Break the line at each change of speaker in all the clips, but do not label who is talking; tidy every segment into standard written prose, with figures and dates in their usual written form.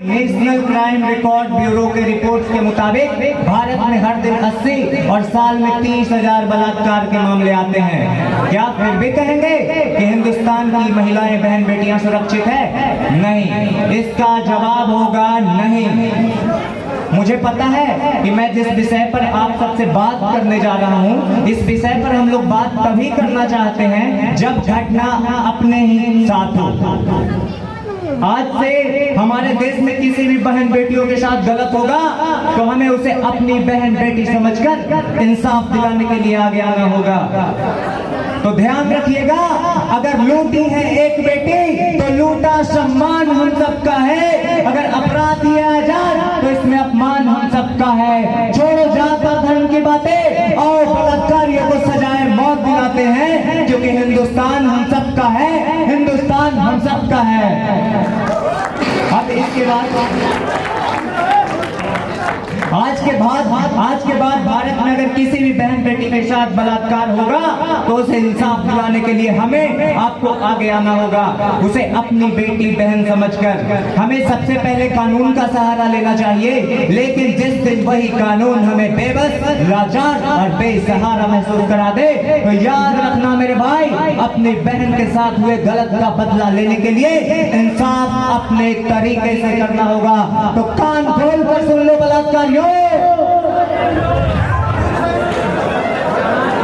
National crime record bureau के report के मुताबिक भारत में हर दिन 80 और साल में 30,000 बलात्कार के मामले आते हैं। क्या फिर भी कहेंगे कि हिंदुस्तान की महिलाएं बहन बेटियां सुरक्षित है? नहीं, इसका जवाब होगा नहीं। मुझे पता है कि मैं जिस विषय पर आप सबसे बात करने जा रहा हूं, इस विषय पर हम लोग बात तभी करना चाहते हैं जब घटना अपने ही साथ हो। आज से हमारे देश में किसी भी बहन बेटियों के साथ गलत होगा तो हमें उसे अपनी बहन बेटी समझकर इंसाफ दिलाने के लिए आगे आना होगा। तो ध्यान रखिएगा, अगर लूटी है एक बेटी तो लूटा सम्मान हम सबका है। अगर अपराध है आजाद तो इसमें अपमान हम सबका है। छोड़ो जात और धर्म की बातें और बलात्कारियों को सजाए मौत दिलाते हैं, क्योंकि हिंदुस्तान हम सबका है, हिंदुस्तान हम सबका है। अब इसके बाद आज के बाद भारत में अगर किसी भी बहन बेटी के साथ बलात्कार होगा तो उसे इंसाफ दिलाने के लिए हमें आपको आगे आना होगा, उसे अपनी बेटी बहन समझकर। हमें सबसे पहले कानून का सहारा लेना चाहिए, लेकिन जिस दिन वही कानून हमें बेबस, लाचार और बेसहारा महसूस करा दे तो याद रखना मेरे भाई, अपनी बहन के साथ हुए गलत का बदला लेने के लिए इंसाफ अपने तरीके से करना होगा। तो कान खोल कर सुन लो बलात्कारियों,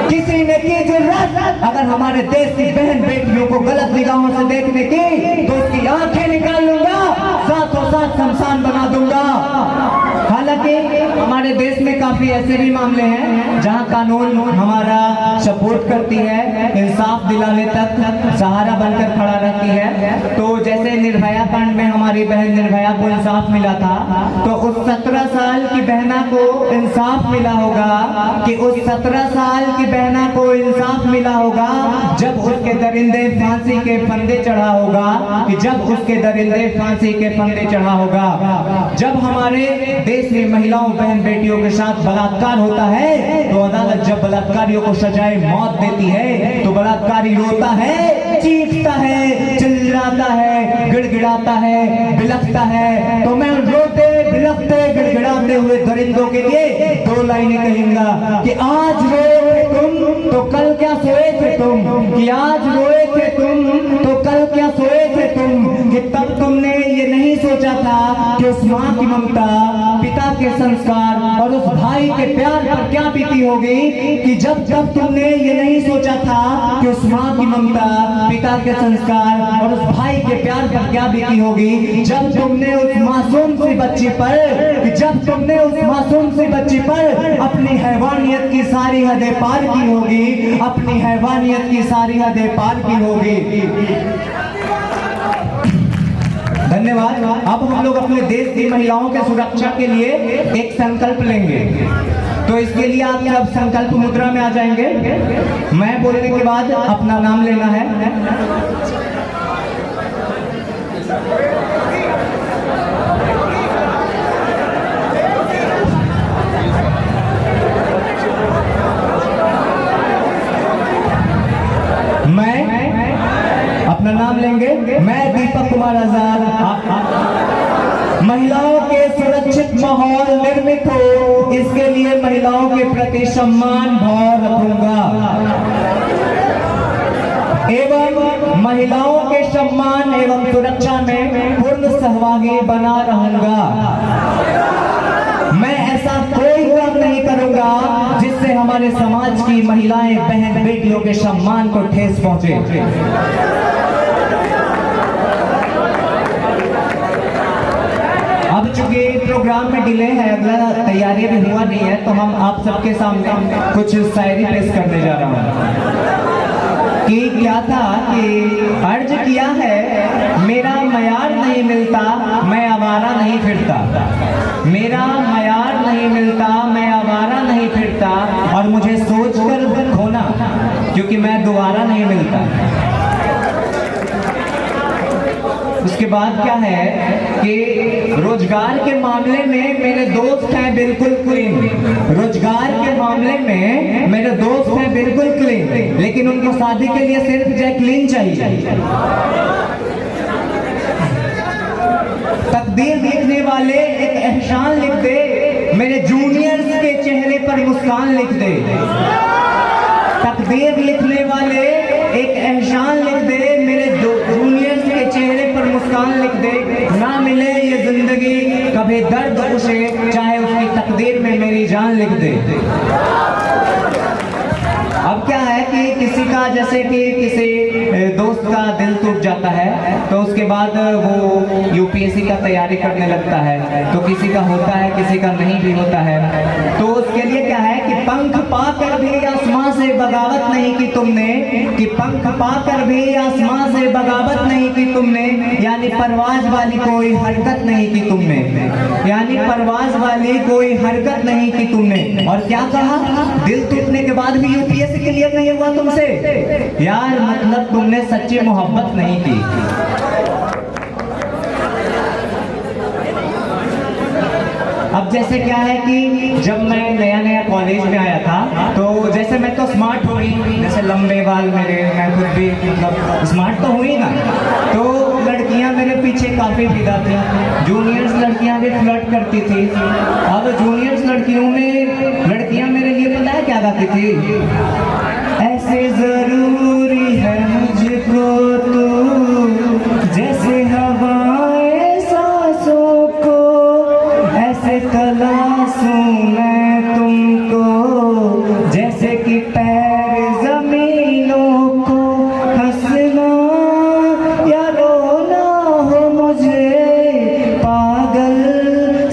किसी ने की जुर्रत अगर हमारे देश की बहन बेटियों को गलत निगाहों से देखने की तो उसकी आंखें निकाल लूंगा, साथों साथ शमशान बना दूंगा। हालांकि हमारे देश में काफी ऐसे भी मामले हैं जहां कानून हमारा सपोर्ट करती है, इंसाफ दिलाने तक सहारा बनकर खड़ा रहती है। तो जैसे निर्भया कांड में हमारी बहन निर्भया को इंसाफ मिला था, तो उस 17 साल की बहना को इंसाफ मिला होगा कि उस 17 साल की बहना को इंसाफ मिला होगा जब उसके दरिंदे फांसी के फंदे चढ़ा होगा, कि जब उसके दरिंदे फांसी के फंदे चढ़ा होगा। जब हमारे देश में महिलाओं बहन बेटियों के साथ बलात्कार होता है तो अदालत जब बलात्कारियों को सजाए मौत देती है तो बलात्कारी रोता है, चीखता है, चिल्लाता है, गिड़गिड़ाता है, बिलखता है। तो मैं रोते बिलखते गिड़गिड़ाते हुए दरिंदों के लिए 2 लाइनें कहूंगा कि आज रोए थे तुम तो कल क्या सोए थे तुम, कि आज रोए थे तुम तो कल क्या सोए थे तुम, कि तब तुमने ये नहीं सोचा था कि उस माँ की ममता, पिता के संस्कार और उस भाई के प्यार पर क्या बीती होगी, कि जब तुमने ये नहीं सोचा था कि उस माँ की ममता, पिता के संस्कार और उस भाई के प्यार पर क्या बीती होगी, जब तुमने उस मासूम सी बच्ची पर, जब तुमने उस मासूम सी बच्ची पर अपनी हैवानियत की सारी हदें पार की होगी, अपनी हैवानियत की सारी हदें पार की होगी। धन्यवाद। अब हम लोग अपने देश की महिलाओं के सुरक्षा के लिए एक संकल्प लेंगे। तो इसके लिए आप सब संकल्प मुद्रा में आ जाएंगे। मैं बोलने के बाद अपना नाम लेना है। अपना नाम लेंगे। मैं दीपक कुमार आजाद महिलाओं के सुरक्षित माहौल निर्मित हो, इसके लिए महिलाओं के प्रति सम्मान भाव रखूंगा एवं महिलाओं के सम्मान एवं सुरक्षा में पूर्ण सहभागी बना रहूंगा। मैं ऐसा कोई काम नहीं करूंगा जिससे हमारे समाज की महिलाएं बहन बेटियों के सम्मान को ठेस पहुंचे। अब चूंकि प्रोग्राम में डिले है, अगला तैयारी भी हुआ नहीं है, तो हम आप सबके सामने कुछ शायरी पेश करने जा रहा हूँ। कि क्या था कि अर्ज किया है, मेरा मयार नहीं मिलता मैं आवारा नहीं फिरता, मेरा मयार नहीं मिलता मैं आवारा नहीं फिरता, और मुझे सोचकर खोना क्योंकि मैं दोबारा नहीं मिलता। उसके बाद क्या है कि रोजगार के मामले में मेरे दोस्त हैं बिल्कुल क्लीन, रोजगार के मामले में मेरे दोस्त हैं बिल्कुल क्लीन, लेकिन उनको शादी के लिए सिर्फ जैकलीन चाहिए। तकदीर लिखने वाले एक एहसान लिख दे, मेरे जूनियर्स के चेहरे पर मुस्कान लिख दे। तकदीर लिखने वाले एक एहसान लिख दे, मेरे जूनियर्स के चेहरे पर मुस्कान लिख दे। ना मिले ये जिंदगी कभी दर्द उसे, चाहे उसकी तकदीर में मेरी जान लिख दे। अब क्या है कि किसी का, जैसे कि किसी दोस्त का दिल टूट जाता है तो उसके बाद वो यूपीएससी का तैयारी करने लगता है, तो किसी का होता है किसी का नहीं भी होता है। तो उसके लिए क्या है कि पंख पाकर भी आसमां से बगावत नहीं की तुमने, कि पंख पाकर भी आसमां से बगावत नहीं की तुमने, यानी परवाज वाली कोई हरकत नहीं की तुमने, यानी परवाज वाली कोई हरकत नहीं की तुमने। और क्या कहा, दिल टूटने के बाद भी यूपीएससी क्लियर नहीं हुआ तुमसे, यार मतलब तुमने सच्ची मोहब्बत नहीं की। अब जैसे क्या है कि जब मैं नया नया कॉलेज में आया था तो जैसे मैं तो स्मार्ट हुई, जैसे लंबे बाल मेरे, मैं खुद भी मतलब स्मार्ट तो हुई ना, तो लड़कियां मेरे पीछे काफी फिदा थी। जूनियर्स लड़कियां भी फ्लर्ट करती थी। अब जूनियर्स लड़कियां मेरे लिए पता है क्या गाती थी, ऐसे जरूरी है मुझको तू जैसे हवाएं सांसों को, ऐसे तलाशूं मैं तुमको जैसे कि पैर जमीनों को। हंसना या रोना हो मुझे, पागल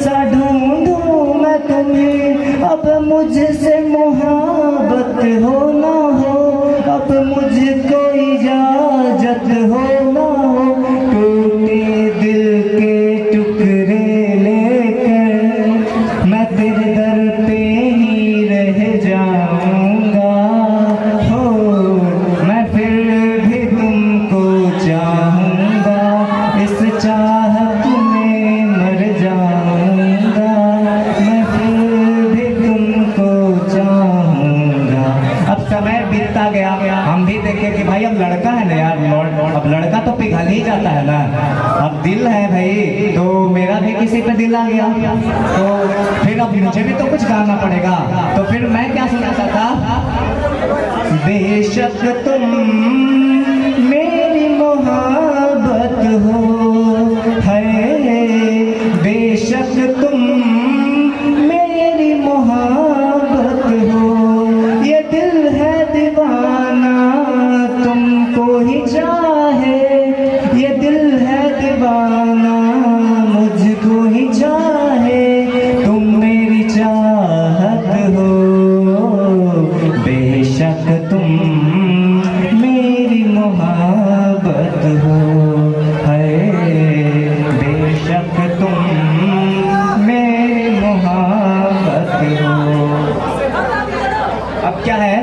सा ढूंढूं मैं तुम्हें। अब मुझसे मोहब्बत हो ना हो, अब मुझको इजाजत हो ना हो। टूटे दिल के टुकड़े लेकर मैं तेरे दर पे ही रह जाऊंगा हो, मैं फिर भी तुमको चाहूंगा, इस चाहत में मर जाऊंगा, मैं फिर भी तुमको चाहूंगा। अब समय बीतता गया, हम भी देखे कि भाई अब लड़का है ना यार, अब लड़का तो पिघल ही जाता है ना, अब दिल है भाई, तो मेरा भी किसी पे दिल आ गया, तो फिर अब मुझे भी तो कुछ गाना पड़ेगा। तो फिर मैं क्या सुनाता था, बेशक तुम मेरी मोहब्बत हो है, बेशक तुम मेरी मोहब्बत हो, ये दिल है दीवाना तुमको ही चाहे, ये दिल है दीवाना मुझको ही चाहे। तुम मेरी चाहत हो, बेशक तुम मेरी मोहब्बत हो है, बेशक तुम मेरी मोहब्बत हो। अब क्या है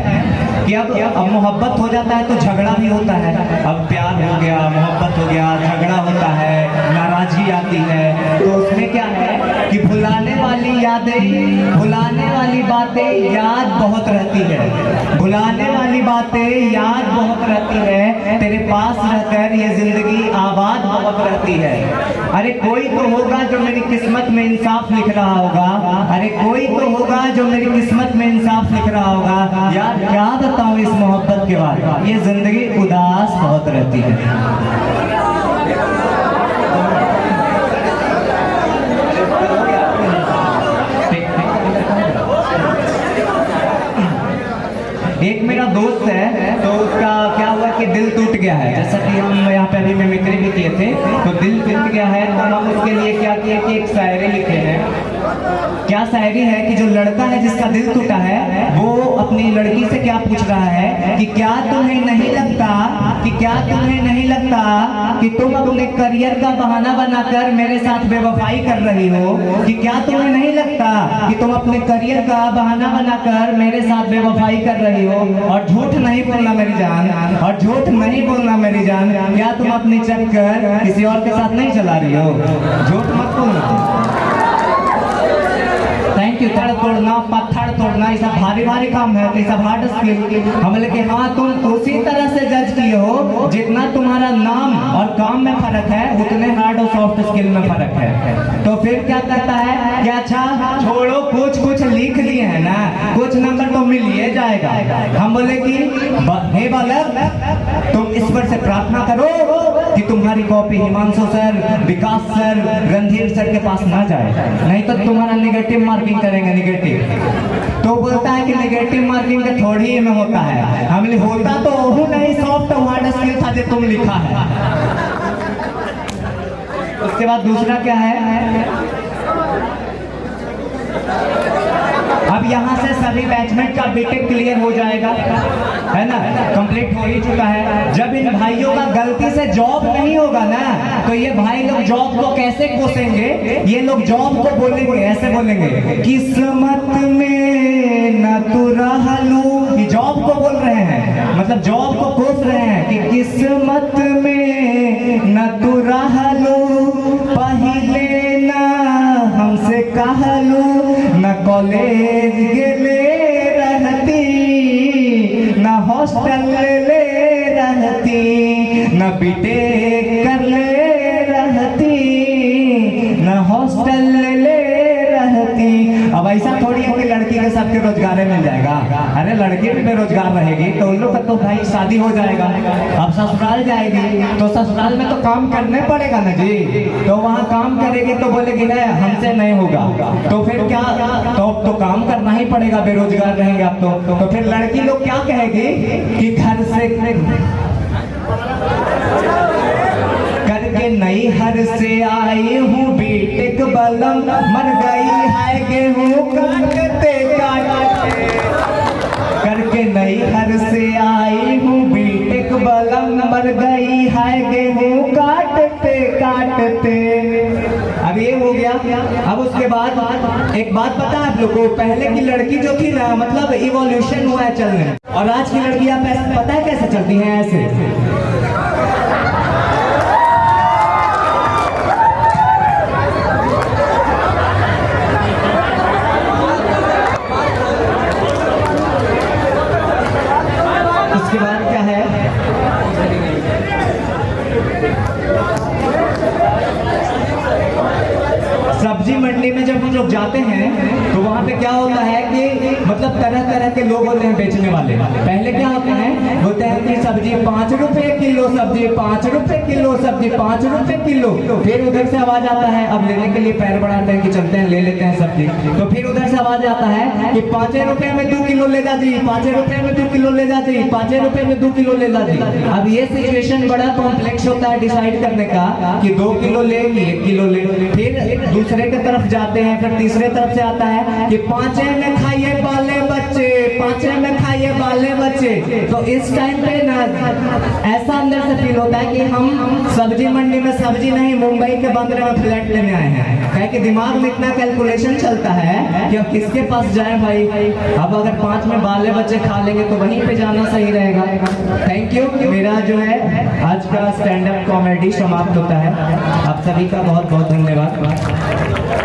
कि अब मोहब्बत हो जाता है तो झगड़ा भी होता है। अब प्यार हो गया, मोहब्बत हो गया, झगड़ा होता है, नाराजगी आती है, तो उसमें क्या है कि भुलाने वाली यादें, भुलाने वाली बातें याद बहुत रहती है, भुलाने वाली बातें याद बहुत रहती है, तेरे पास रहकर ये जिंदगी आबाद बहुत रहती है। अरे कोई तो होगा जो मेरी किस्मत में इंसाफ लिख रहा होगा, अरे कोई तो होगा जो मेरी किस्मत में इंसाफ लिख रहा होगा। यार क्या बताऊं इस मोहब्बत के बाद, ये जिंदगी उदास बहुत रहती है। एक मेरा दोस्त है, तो उसका क्या हुआ कि दिल टूट गया है, जैसा कि हम यहाँ पे अभी मिमिक्री भी किए थे, तो दिल टूट गया है तो हम उसके लिए क्या किए कि एक शायरी लिखे हैं। क्या शायरी है कि जो लड़का है जिसका दिल टूटा है वो अपनी लड़की से क्या पूछ रहा है कि क्या तुम्हें नहीं लगता, कि क्या तुम्हें नहीं लगता कि तुम अपने करियर का बहाना बनाकर मेरे साथ बेवफाई कर रही हो, कि क्या तुम्हें नहीं लगता कि तुम अपने करियर का बहाना बनाकर मेरे साथ बेवफाई कर रही हो। और झूठ नहीं बोलना मेरी जान, और झूठ नहीं बोलना मेरी जान, क्या तुम अपनी चक्कर किसी और के साथ नहीं चला रही हो, झूठ मत बोलना। Thank you. तड़ तोड़ना, पत्थर तोड़ना भाई साहब भारी भारी काम है, तो सब हार्ड स्किल। हम बोले कि हाँ तुम उसी तरह से जज किए हो, जितना तुम्हारा नाम और काम में फर्क है उतने हार्ड और सॉफ्ट स्किल में फर्क है। तो फिर क्या करता है कि अच्छा छोड़ो, कुछ लिख लिए है ना, कुछ नंबर तो मिल ही जाएगा। हम बोले कि हे बालक तुम ईश्वर से प्रार्थना करो कि तुम्हारी कॉपी हिमांशु सर, विकास सर, रणधीर सर के पास ना जाए, नहीं तो तुम्हारा नेगेटिव मार्किंग करेंगे, नेगेटिव। तो बोलता है कि नेगेटिव मार्किंग का थोड़ी में होता है। हमने होता तो वो नहीं, सॉफ्ट हार्ड स्किल था जो तुम लिखा है। उसके बाद दूसरा क्या है, अब यहाँ से सभी बैचमेट का बीटेक क्लियर हो जाएगा, है ना, कंप्लीट हो ही चुका है। जब इन भाइयों का गलती से जॉब नहीं होगा ना, तो ये भाई लोग जॉब को कैसे कोसेंगे, ये लोग जॉब को बोलेंगे, ऐसे बोलेंगे, किस्मत में न तू रहलू। ये जॉब को बोल रहे हैं, मतलब जॉब को कोस रहे हैं कि किस्मत में न तू रहलू, पहले ना हमसे कहलू, न कॉलेज गेले रहती, न हॉस्टल ले रहती, न बीटेक कर ले रहती, न हॉस्टल ले रहती। अब ऐसा थोड़ी है कि लड़की के सबके रोजगार मिल जाएगा। अरे लड़की भी बेरोजगार रहेगी तो उन लोग का तो भाई शादी हो जाएगा। अब ससुराल जाएगी तो ससुराल में तो काम करने पड़ेगा ना जी, तो वहाँ काम करेगी तो बोलेगी ना हमसे नहीं होगा, तो फिर क्या, तो काम करना ही पड़ेगा, बेरोजगार रहेंगे आप तो फिर लड़की लोग क्या कहेगी कि घर से करके नई हर से आई हूँ बीटेक बलम, मर गई है गेहूँ काटते काटते, करके नई हर से आई हूँ बीटेक बलम, मर गई है गेहूँ काटते काटते। अब ये हो गया। अब उसके बाद एक बात पता है आप लोग को, पहले की लड़की जो थी ना, मतलब इवोल्यूशन हुआ है चलने, और आज की लड़कियां पता है कैसे चलती हैं, ऐसे। उसके बाद क्या है, सब्जी मंडी में जब हम लोग जाते हैं तो वहाँ पे क्या होता है कि मतलब तरह तरह के लोग होते हैं बेचने वाले। पहले क्या होते हैं, बोलते हैं कि सब्जी 5 रुपए किलो, सब्जी 5 रुपए किलो, सब्जी 5 रुपए किलो। फिर उधर से आवाज आता है, अब लेने के लिए पैर बढ़ाते हैं कि चलते हैं ले लेते हैं सब्जी, तो फिर उधर से आवाज आता है कि 5 रुपए में 2 किलो ले जा जी, 5 रुपए में 2 किलो ले जा जी, 5 रुपए में 2 किलो ले जा जी। अब ये सिचुएशन बड़ा कॉम्प्लेक्स होता है डिसाइड करने का कि 2 किलो ले, 1 किलो ले। फिर दूसरे के तरफ जाते हैं, फिर तीसरे तरफ से आता है कि 5 में खाइए बाले बच्चे, 5 में खाइए बाले बच्चे। तो इस टाइम पे ना ऐसा अंदर से फील होता है कि हम सब्जी मंडी में सब्जी नहीं, मुंबई के बंदरे में फ्लैट लेने आए हैं। क्या कि दिमाग में इतना कैलकुलेशन चलता है कि अब किसके पास जाए भाई। अब अगर 5 में बाले बच्चे खा लेंगे तो वहीं पे जाना सही रहेगा। Thank you. मेरा जो है आज का स्टैंड अप कॉमेडी समाप्त होता है। आप सभी का बहुत बहुत धन्यवाद।